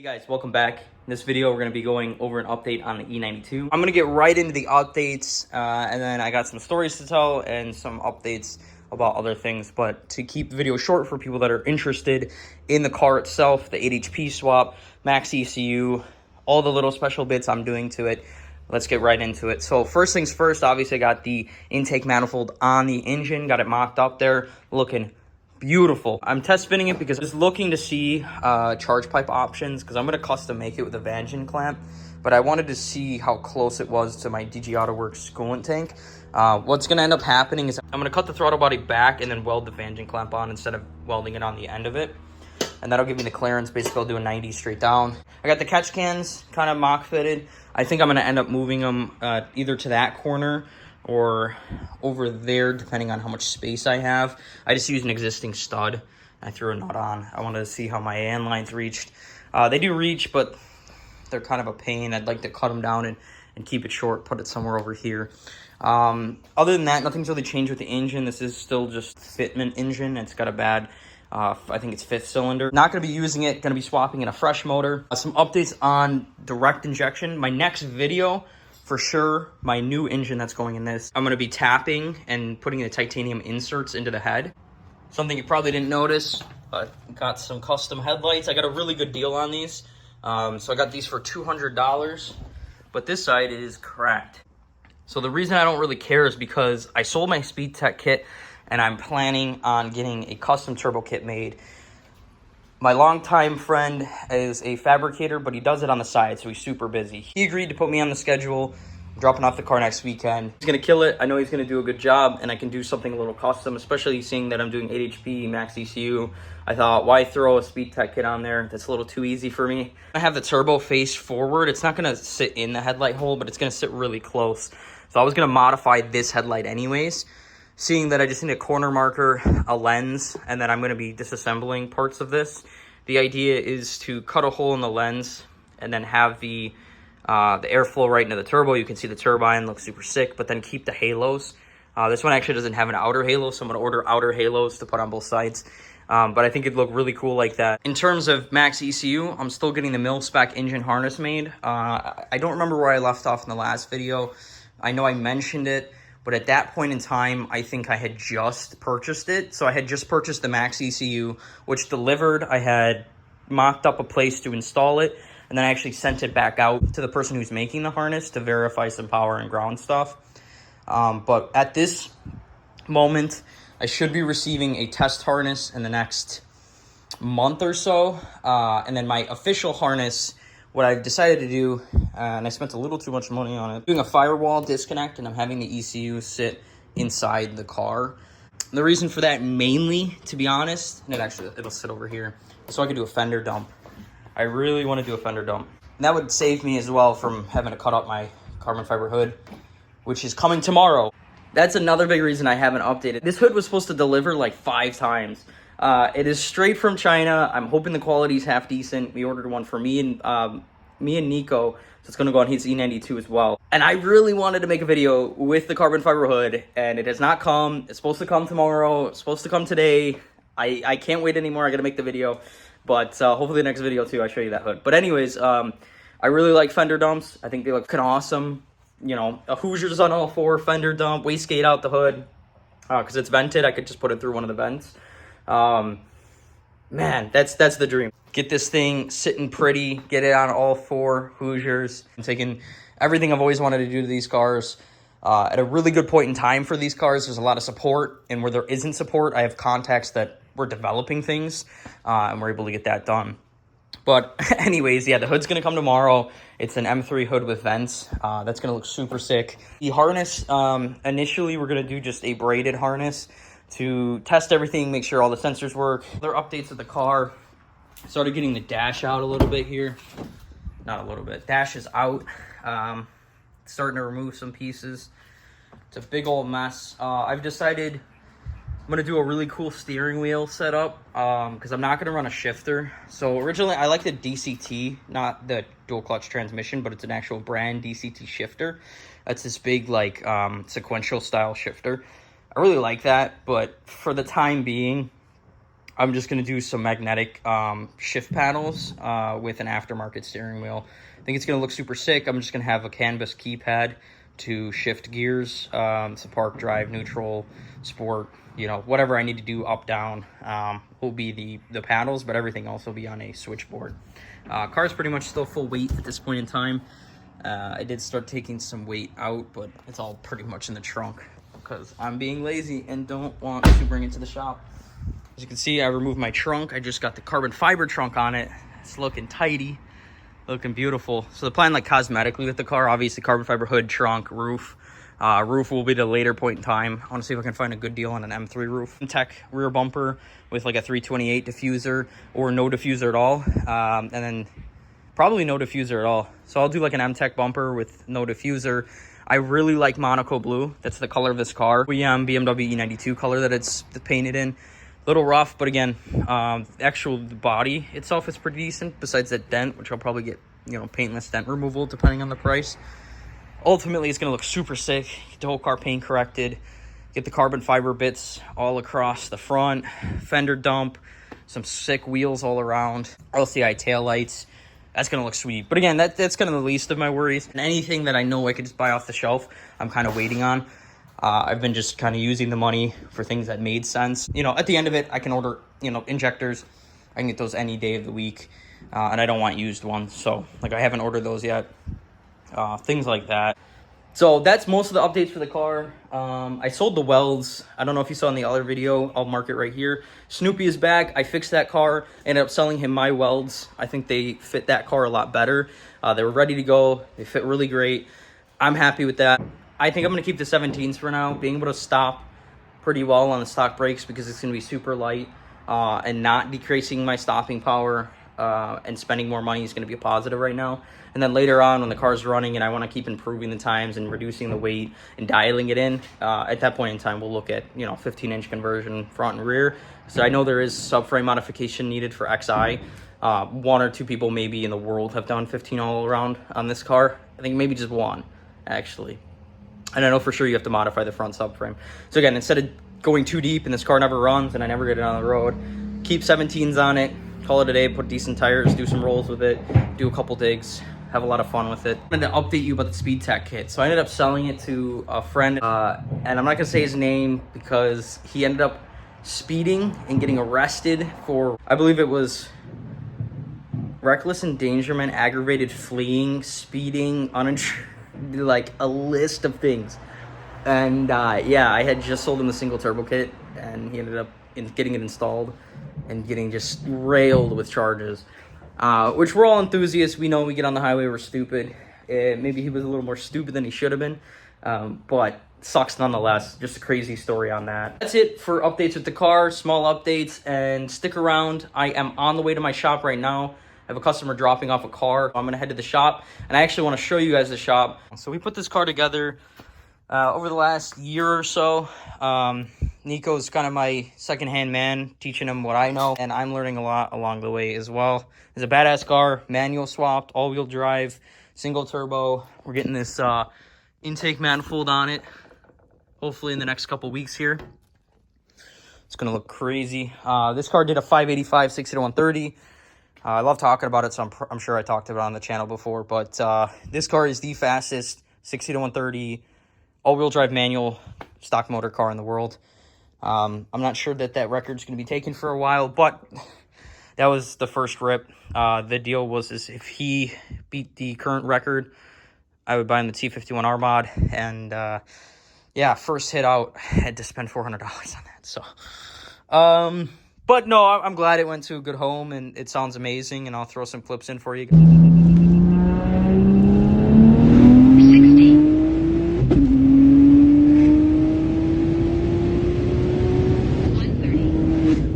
Guys, welcome back. In this video, we're going to be going over an update on the E92. I'm going to get right into the updates, and then I got some stories to tell and some updates about other things. But to keep the video short for people that are interested in the car itself, the 8HP swap, MaxxECU, all the little special bits I'm doing to it, let's get right into it. So first things first, obviously I got the intake manifold on the engine, got it mocked up there, looking beautiful. I'm test spinning it because I was looking to see charge pipe options because I'm going to custom make it with a Vangean clamp, but I wanted to see how close it was to my DG AutoWorks coolant tank. What's going to end up happening is I'm going to cut the throttle body back and then weld the Vangean clamp on instead of welding it on the end of it. And that'll give me the clearance. Basically, I'll do a 90 straight down. I got the catch cans kind of mock fitted. I think I'm going to end up moving them either to that corner or over there, depending on how much space I have. I just used an existing stud. I threw a nut on. I wanted to see how my AN lines reached. They do reach, but they're kind of a pain. I'd like to cut them down and keep it short, put it somewhere over here. Other than that, nothing's really changed with the engine. This is still just fitment engine. It's got a bad, I think it's 5th cylinder. Not going to be using it. Going to be swapping in a fresh motor. Some updates on direct injection. My next video, for sure, my new engine that's going in this, I'm going to be tapping and putting the titanium inserts into the head. Something you probably didn't notice, but got some custom headlights. I got a really good deal on these. So I got these for $200, but this side is cracked. So the reason I don't really care is because I sold my Speed Tech kit and I'm planning on getting a custom turbo kit made. My longtime friend is a fabricator, but he does it on the side, so he's super busy. He agreed to put me on the schedule, dropping off the car next weekend. He's going to kill it. I know he's going to do a good job, and I can do something a little custom, especially seeing that I'm doing 8HP, MaxxECU. I thought, why throw a Speed Tech kit on there? That's a little too easy for me. I have the turbo face forward. It's not going to sit in the headlight hole, but it's going to sit really close. So I was going to modify this headlight anyways. Seeing that I just need a corner marker, a lens, and then I'm going to be disassembling parts of this. The idea is to cut a hole in the lens and then have the airflow right into the turbo. You can see the turbine looks super sick, but then keep the halos. This one actually doesn't have an outer halo, so I'm going to order outer halos to put on both sides. But I think it'd look really cool like that. In terms of MaxxECU, I'm still getting the mil-spec engine harness made. I don't remember where I left off in the last video. I know I mentioned it, but at that point in time, I think I had just purchased it. So I had just purchased the MaxxECU, which delivered. I had mocked up a place to install it, and then I actually sent it back out to the person who's making the harness to verify some power and ground stuff. But at this moment, I should be receiving a test harness in the next month or so. And then my official harness, what I've decided to do, and I spent a little too much money on it, doing a firewall disconnect, and I'm having the ECU sit inside the car. The reason for that mainly, to be honest, and it'll sit over here, so I can do a fender dump. I really want to do a fender dump. And that would save me as well from having to cut up my carbon fiber hood, which is coming tomorrow. That's another big reason I haven't updated. This hood was supposed to deliver like 5 times. It is straight from China. I'm hoping the quality's half decent. We ordered one for me and Nico, so it's going to go on his E92 as well. And I really wanted to make a video with the carbon fiber hood, and it has not come. It's supposed to come tomorrow. It's supposed to come today. I can't wait anymore. I got to make the video, but hopefully the next video too, I show you that hood. But anyways, I really like fender dumps. I think they look kind of awesome. You know, a Hoosiers on all 4 fender dump, wastegate out the hood, because it's vented. I could just put it through one of the vents. Man, that's the dream. Get this thing sitting pretty, get it on all 4 Hoosiers. I'm taking everything I've always wanted to do to these cars at a really good point in time for these cars. There's a lot of support, and where there isn't support, I have contacts that we're developing things, and we're able to get that done. But anyways, yeah, the hood's going to come tomorrow. It's an M3 hood with vents. That's going to look super sick. The harness, initially we're going to do just a braided harness to test everything, make sure all the sensors work. Other updates of the car. Started getting the dash out a little bit here. Not a little bit. Dash is out. Starting to remove some pieces. It's a big old mess. I've decided I'm going to do a really cool steering wheel setup because I'm not going to run a shifter. So originally I like the DCT, not the dual clutch transmission, but it's an actual brand DCT shifter. That's this big like sequential style shifter. I really like that, but for the time being, I'm just going to do some magnetic shift panels with an aftermarket steering wheel. I think it's going to look super sick. I'm just going to have a canvas keypad to shift gears, so park, drive, neutral, sport, you know, whatever I need to do up, down will be the paddles, but everything else will be on a switchboard. Car's pretty much still full weight at this point in time. I did start taking some weight out, but it's all pretty much in the trunk because I'm being lazy and don't want to bring it to the shop. As you can see, I removed my trunk. I just got the carbon fiber trunk on it. It's looking tidy, looking beautiful. So the plan, like, cosmetically with the car, obviously carbon fiber hood, trunk, roof. Roof will be the later point in time. I want to see if I can find a good deal on an M3 roof. Tech rear bumper with like a 328 diffuser or no diffuser at all. And then probably no diffuser at all. So I'll do like an M-Tech bumper with no diffuser. I really like Monaco blue. That's the color of this car. BMW E92 color that it's painted in. Little rough, but again, the body itself is pretty decent, besides that dent, which I'll probably get, you know, paintless dent removal depending on the price. Ultimately, it's going to look super sick. Get the whole car paint corrected. Get the carbon fiber bits all across the front. Fender dump. Some sick wheels all around. LCI taillights. That's going to look sweet. But again, that's kind of the least of my worries. And anything that I know I could just buy off the shelf, I'm kind of waiting on. I've been just kind of using the money for things that made sense. You know, at the end of it, I can order, you know, injectors. I can get those any day of the week. And I don't want used ones. So, like, I haven't ordered those yet. Things like that. So that's most of the updates for the car. I sold the welds. I don't know if you saw in the other video. I'll mark it right here. Snoopy is back. I fixed that car. Ended up selling him my welds. I think they fit that car a lot better. They were ready to go. They fit really great. I'm happy with that. I think I'm going to keep the 17s for now. Being able to stop pretty well on the stock brakes because it's going to be super light and not decreasing my stopping power and spending more money is going to be a positive right now. And then later on when the car's running and I want to keep improving the times and reducing the weight and dialing it in, at that point in time, we'll look at, you know, 15-inch conversion front and rear. So I know there is subframe modification needed for XI. One or two people maybe in the world have done 15 all around on this car. I think maybe just one, actually. And I know for sure you have to modify the front subframe. So again, instead of going too deep and this car never runs and I never get it on the road, keep 17s on it, call it a day, put decent tires, do some rolls with it, do a couple digs, have a lot of fun with it. I'm going to update you about the Speed Tech kit. So I ended up selling it to a friend, and I'm not going to say his name because he ended up speeding and getting arrested for, I believe it was reckless endangerment, aggravated fleeing, speeding, uninsured, like a list of things. And yeah, I had just sold him the single turbo kit and he ended up getting it installed and getting just railed with charges, which we're all enthusiasts. We know we get on the highway, we're stupid. Maybe he was a little more stupid than he should have been, but sucks nonetheless. Just a crazy story on that. That's it for updates with the car, small updates, and stick around. I am on the way to my shop right now. I have a customer dropping off a car. I'm gonna head to the shop, and I actually want to show you guys the shop. So we put this car together over the last year or so. Nico's kind of my second-hand man, teaching him what I know, and I'm learning a lot along the way as well. It's a badass car, manual swapped, all-wheel drive, single turbo. We're getting this intake manifold on it, hopefully in the next couple weeks here. It's gonna look crazy. This car did a 585 60 to 130. I love talking about it, so I'm sure I talked about it on the channel before, but this car is the fastest 60 to 130 all-wheel drive manual stock motor car in the world. I'm not sure that record's going to be taken for a while, but that was the first rip. The deal was if he beat the current record, I would buy him the T51R mod, and yeah, first hit out, I had to spend $400 on that, so... But no, I'm glad it went to a good home, and it sounds amazing, and I'll throw some clips in for you. 60.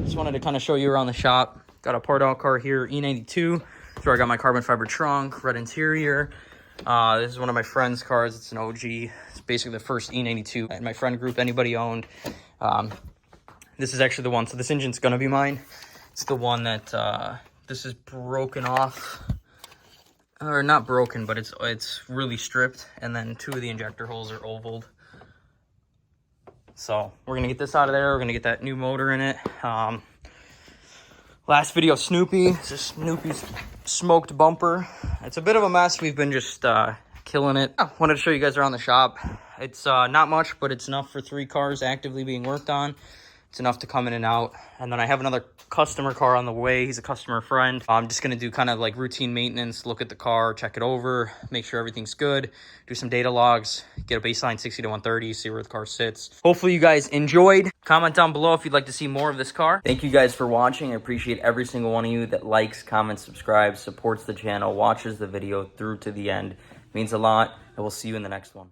Just wanted to kind of show you around the shop. Got a part out car here, E92. That's where I got my carbon fiber trunk, red interior. This is one of my friend's cars. It's an OG. It's basically the first E92 in my friend group anybody owned. This is actually the one, so this engine's gonna be mine. It's the one that, this is broken off. Or not broken, but it's really stripped. And then two of the injector holes are ovaled. So we're gonna get this out of there. We're gonna get that new motor in it. Last video, Snoopy. This is Snoopy's smoked bumper. It's a bit of a mess. We've been just killing it. I wanted to show you guys around the shop. It's not much, but it's enough for 3 cars actively being worked on. It's enough to come in and out. And then I have another customer car on the way. He's a customer friend. I'm just going to do kind of like routine maintenance, look at the car, check it over, make sure everything's good, do some data logs, get a baseline 60 to 130, see where the car sits. Hopefully you guys enjoyed. Comment down below if you'd like to see more of this car. Thank you guys for watching. I appreciate every single one of you that likes, comments, subscribes, supports the channel, watches the video through to the end. It means a lot, and we'll see you in the next one.